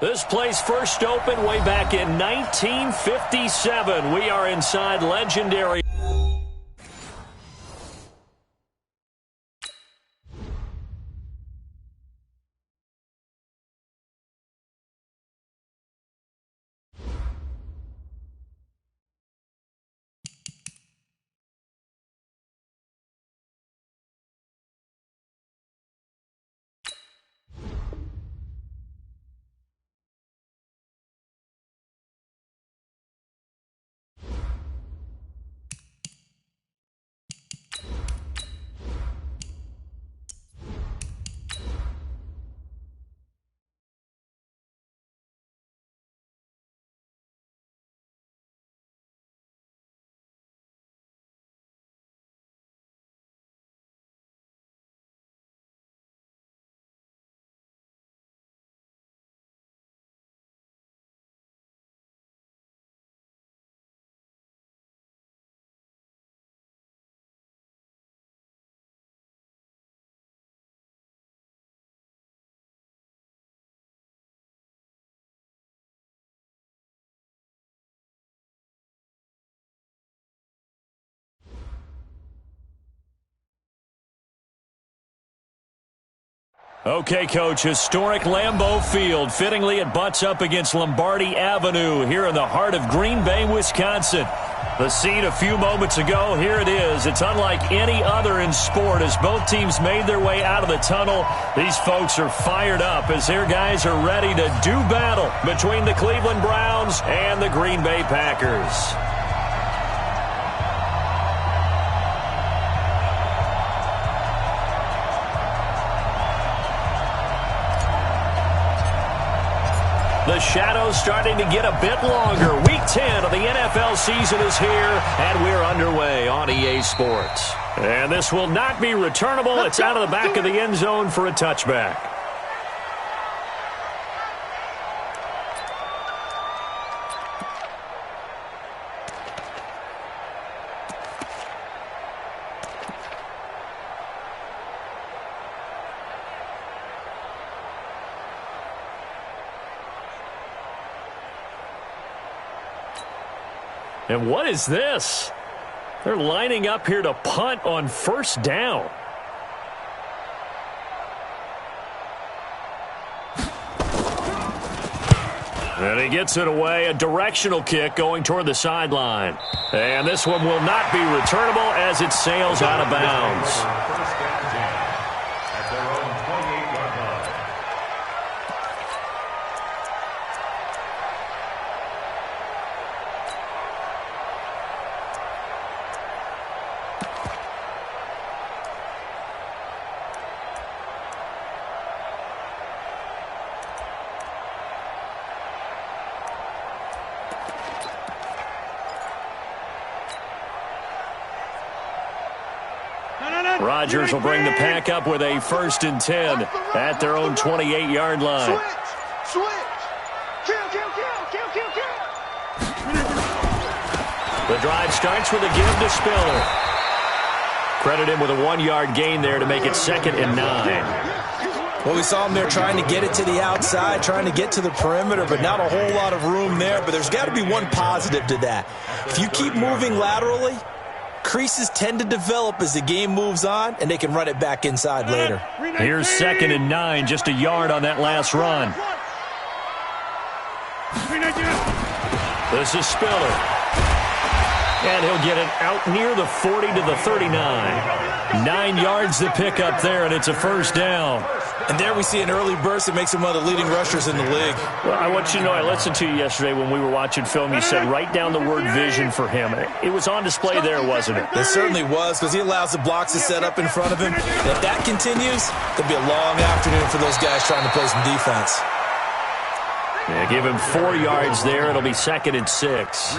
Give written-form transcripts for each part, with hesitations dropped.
This place first opened way back in 1957. We are inside legendary. Okay, Coach, historic Lambeau Field. Fittingly, it butts up against Lombardi Avenue here in the heart of Green Bay, Wisconsin. The scene a few moments ago, here it is. It's unlike any other in sport as both teams made their way out of the tunnel. These folks are fired up as their guys are ready to do battle between the Cleveland Browns and the Green Bay Packers. The shadow's starting to get a bit longer. Week 10 of the NFL season is here, and we're underway on EA Sports. And this will not be returnable. It's out of the back of the end zone for a touchback. And what is this? They're lining up here to punt on first down. And he gets it away, a directional kick going toward the sideline. And this one will not be returnable as it sails out of bounds. Rodgers will bring the pack up with a 1st and 10 at their own 28-yard line. Switch. Kill. The drive starts with a give to Spiller. Credit him with a 1-yard gain there to make it 2nd and 9. Well, we saw him there trying to get it to the outside, trying to get to the perimeter, but not a whole lot of room there. But there's got to be one positive to that. If you keep moving laterally, creases tend to develop as the game moves on, and they can run it back inside later. Here's 2nd and 9, just a yard on that last run. This is Spiller. And he'll get it out near the 40 to the 39. 9 yards to pick up there, and it's a 1st down. And there we see an early burst that makes him one of the leading rushers in the league. Well, I want you to know, I listened to you yesterday when we were watching film. You said write down the word vision for him. It was on display there, wasn't it? It certainly was, because he allows the blocks to set up in front of him. And if that continues, there'll be a long afternoon for those guys trying to play some defense. Yeah, give him 4 yards there. It'll be 2nd and 6.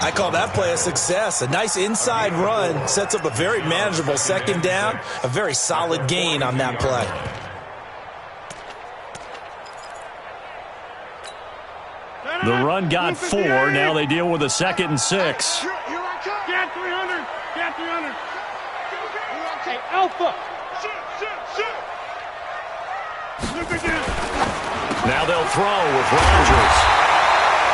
I call that play a success. A nice inside run sets up a very manageable 2nd down. A very solid gain on that play. The run got 4. Now they deal with a 2nd and 6. Get 300. Hey, Alpha. Shoot. Now they'll throw with Rodgers.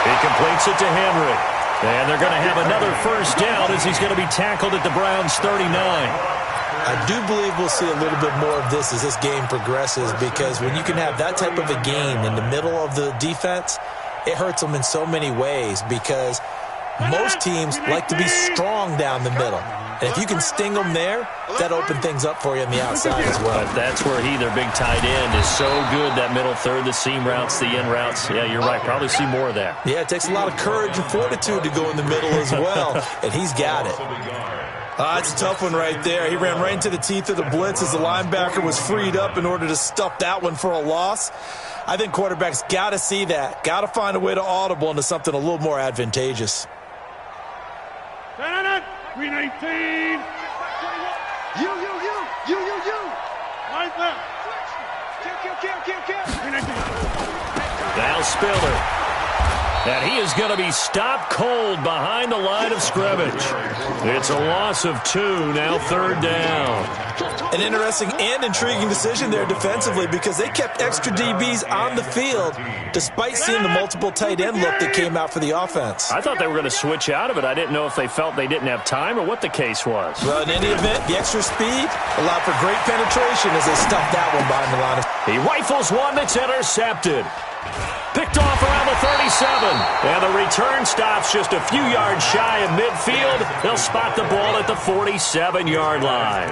He completes it to Henry. And they're going to have another first down as he's going to be tackled at the Browns' 39. I do believe we'll see a little bit more of this as this game progresses, because when you can have that type of a game in the middle of the defense, it hurts them in so many ways, because most teams like to be strong down the middle. And if you can sting them there, that opens things up for you on the outside as well. But that's where their big tight end, is so good, that middle third, the seam routes, the in routes. Yeah, you're right. Probably see more of that. Yeah, it takes a lot of courage and fortitude to go in the middle as well, and he's got it. It's a tough one right there. He ran right into the teeth of the blitz as the linebacker was freed up in order to stuff that one for a loss. I think quarterbacks got to see that. Got to find a way to audible into something a little more advantageous. 319. You. Line left. Kill. Now Spiller. And he is going to be stopped cold behind the line of scrimmage. It's a loss of 2, now third down. An interesting and intriguing decision there defensively, because they kept extra DBs on the field despite seeing the multiple tight end look that came out for the offense. I thought they were going to switch out of it. I didn't know if they felt they didn't have time or what the case was. Well, in any event, the extra speed allowed for great penetration as they stuffed that one behind the line of... He rifles one that's intercepted. Picked off around the 37. And the return stops just a few yards shy of midfield. They'll spot the ball at the 47-yard line.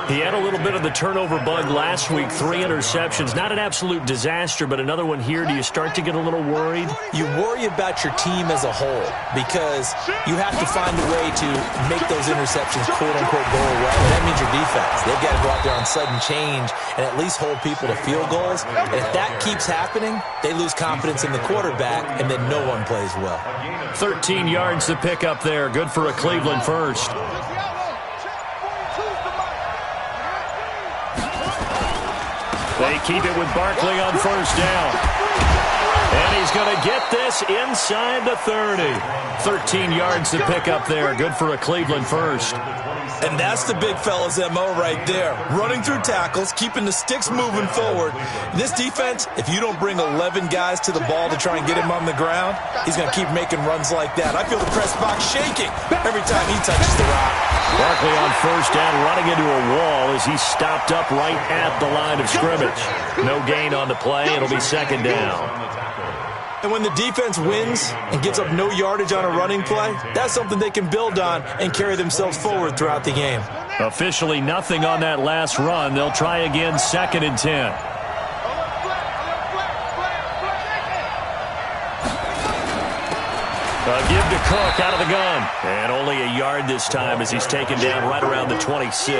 He had a little bit of the turnover bug last week, 3 interceptions. Not an absolute disaster, but another one here. Do you start to get a little worried? You worry about your team as a whole, because you have to find a way to make those interceptions quote-unquote go away. And that means your defense. They've got to go out there on sudden change and at least hold people to field goals. And if that keeps happening, they lose confidence in the quarterback, and then no one plays well. 13 yards to pick up there. Good for a Cleveland first. They keep it with Barkley on first down. And he's going to get this inside the 30. 13 yards to pick up there. Good for a Cleveland first. And that's the big fella's MO right there. Running through tackles, keeping the sticks moving forward. This defense, if you don't bring 11 guys to the ball to try and get him on the ground, he's going to keep making runs like that. I feel the press box shaking every time he touches the rock. Barkley on first down, running into a wall as he's stopped up right at the line of scrimmage. No gain on the play. It'll be second down. And when the defense wins and gives up no yardage on a running play, that's something they can build on and carry themselves forward throughout the game. Officially nothing on that last run. They'll try again, 2nd and 10. A give to Cook out of the gun. And only a yard this time as he's taken down right around the 26.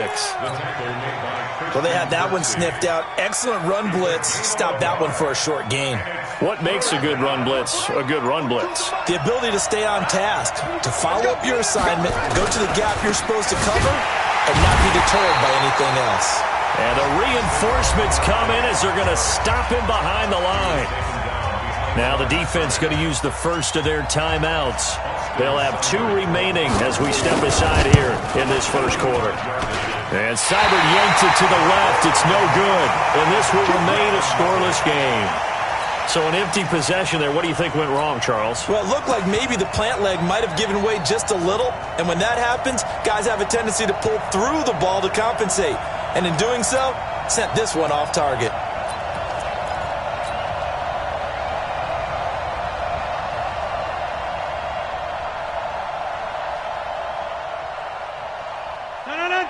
Well, they had that one sniffed out. Excellent run blitz. Stopped that one for a short gain. What makes a good run blitz a good run blitz? The ability to stay on task, to follow up your assignment, go to the gap you're supposed to cover, and not be deterred by anything else. And the reinforcements come in as they're going to stop him behind the line. Now the defense going to use the first of their timeouts. They'll have 2 remaining as we step aside here in this first quarter. And Seibert yanks it to the left. It's no good. And this will remain a scoreless game. So an empty possession there. What do you think went wrong, Charles? Well, it looked like maybe the plant leg might have given way just a little. And when that happens, guys have a tendency to pull through the ball to compensate. And in doing so, sent this one off target.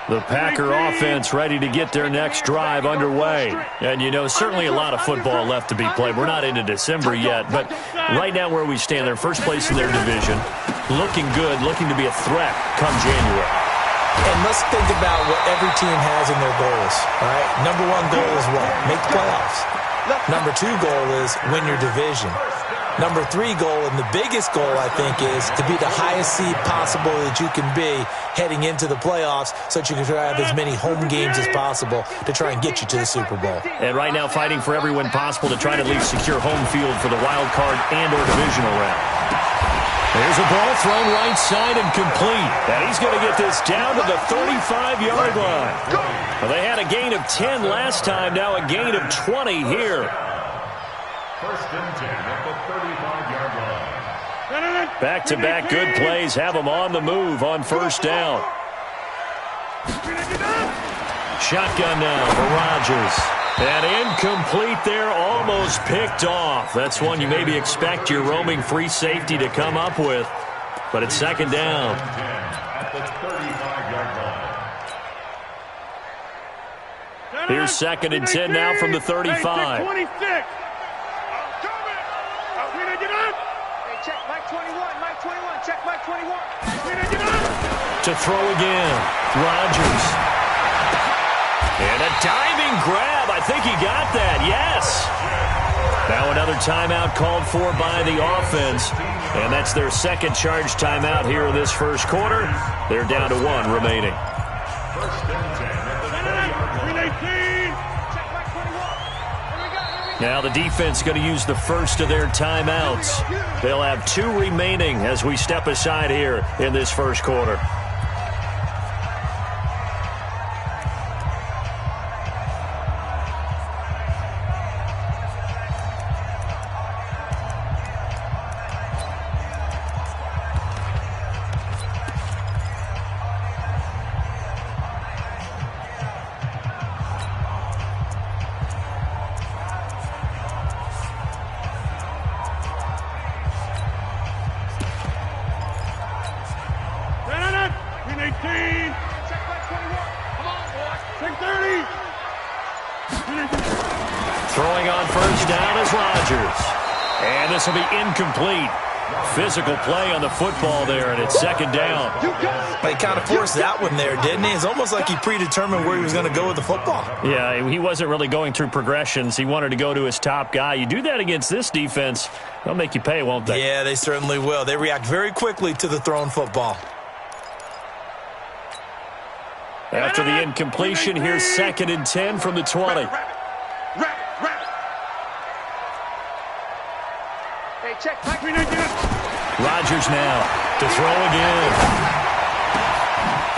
The Packer offense ready to get their next drive underway. And, you know, certainly a lot of football left to be played. We're not into December yet, but right now where we stand, they're first place in their division. Looking good, looking to be a threat come January. And let's think about what every team has in their goals, all right? Number 1 goal is what? Make the playoffs. Number 2 goal is win your division. Number 3 goal, and the biggest goal, I think, is to be the highest seed possible that you can be heading into the playoffs so that you can have as many home games as possible to try and get you to the Super Bowl. And right now fighting for every win possible to try to at least secure home field for the wild card and or divisional round. There's a ball thrown right side and complete. And he's going to get this down to the 35-yard line. Well, they had a gain of 10 last time, now a gain of 20 here. First and 10 at the 35-yard line. Back-to-back good plays have them on the move on first down. Shotgun now for Rodgers. And incomplete there, almost picked off. That's one you maybe expect your roaming free safety to come up with. But it's second down. At the 35-yard line. Here's second and 10 now from the 35. 26. Check Mike 21, Mike 21, check Mike 21. To throw again, Rodgers. And a diving grab. I think he got that, yes. Now another timeout called for by the offense. And that's their second charge timeout here in this first quarter. They're down to one remaining. First and 10 at the 30-yard line. Now the defense going to use the first of their timeouts. They'll have two remaining as we step aside here in this first quarter. Throwing on first down is Rodgers. And this will be incomplete. Physical play on the football there, and it's second down. They kind of forced that one there, didn't he? It's almost like he predetermined where he was going to go with the football. Yeah, he wasn't really going through progressions. He wanted to go to his top guy. You do that against this defense, they'll make you pay, won't they? Yeah, they certainly will. They react very quickly to the thrown football. After the incompletion, here's second and 10 from the 20. Hey, check Mike. Rodgers now to throw again.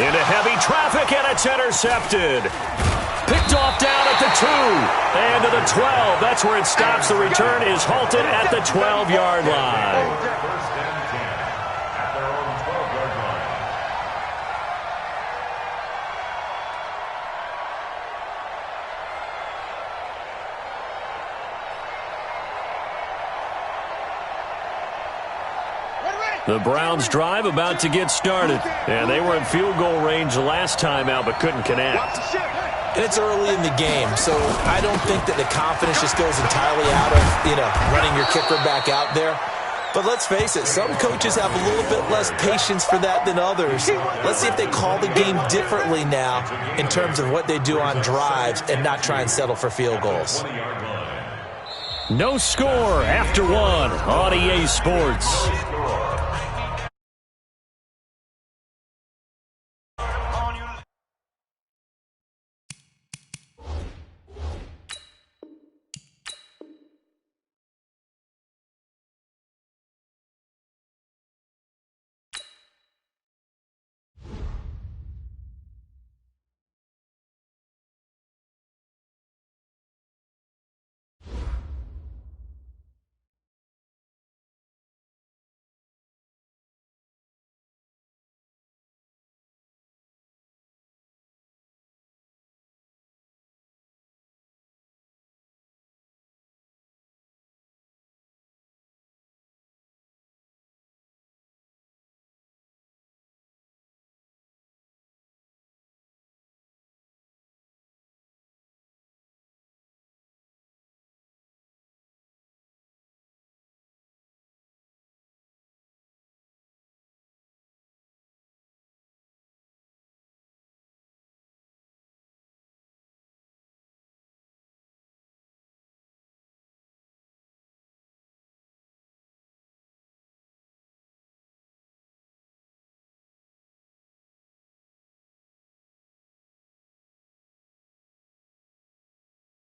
Into heavy traffic, and it's intercepted. Picked off down at the 2 and to the 12. That's where it stops. The return is halted at the 12-yard line. First and 10 at their own 12-yard line. The Browns drive about to get started. And they were in field goal range the last time out, but couldn't connect. And it's early in the game, so I don't think that the confidence just goes entirely out of, running your kicker back out there. But let's face it, some coaches have a little bit less patience for that than others. Let's see if they call the game differently now in terms of what they do on drives and not try and settle for field goals. No score after one on EA Sports.